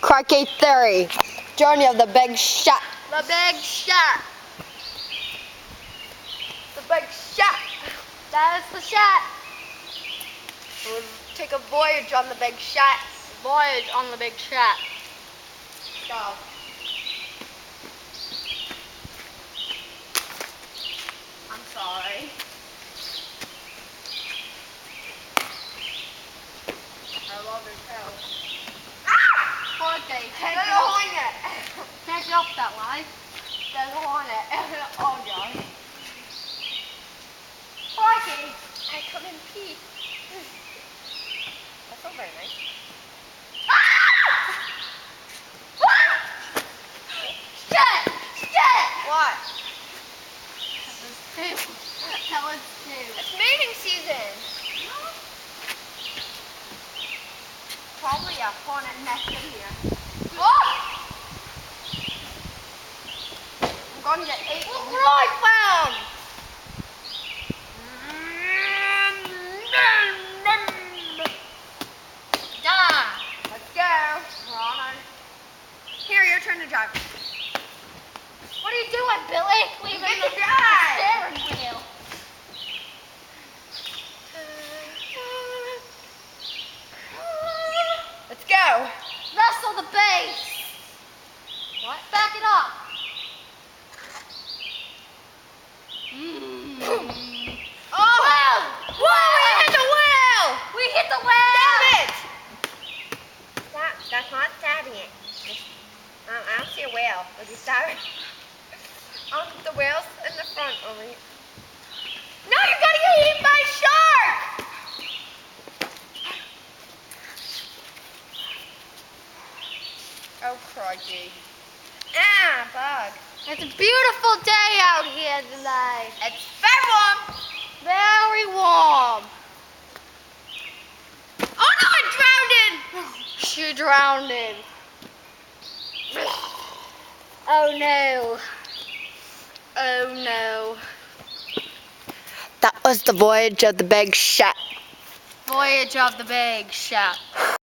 Crikey Theory, Journey of the Big Shot. The Big Shot. The Big Shot. That is the shot. We'll take a voyage on the Big Shot. Voyage on the Big Shot. Go. I'm sorry. I love your tail. Crikey. There's a hornet. Can't get off that way. There's a hornet. Oh God. Crikey. I couldn't pee. That's not very nice. Shit! Shit! What? That was two. It's mating season. Probably a hornet nest in here. Oh! I'm going to get 8. Look what I found! Let's go. We're on our... Here, your turn to drive. What are you doing, Billy? Leaving Get the to drive. steering wheel. Let's go. Wrestle the base. What? Back it up. Oh! Whoa! We hit the wheel! We hit the wheel! Damn it! That's not stabbing it. I don't see a whale. Would you stab it? The whale's in the front only. No, you're gonna get eaten by a shark! Oh, crikey. Ah, bug. It's a beautiful day out here tonight. It's very warm. Very warm. Oh no, I drowned in! She drowned in. Oh no. Oh no. That was the voyage of the Big Shot. Voyage of the Big Shot.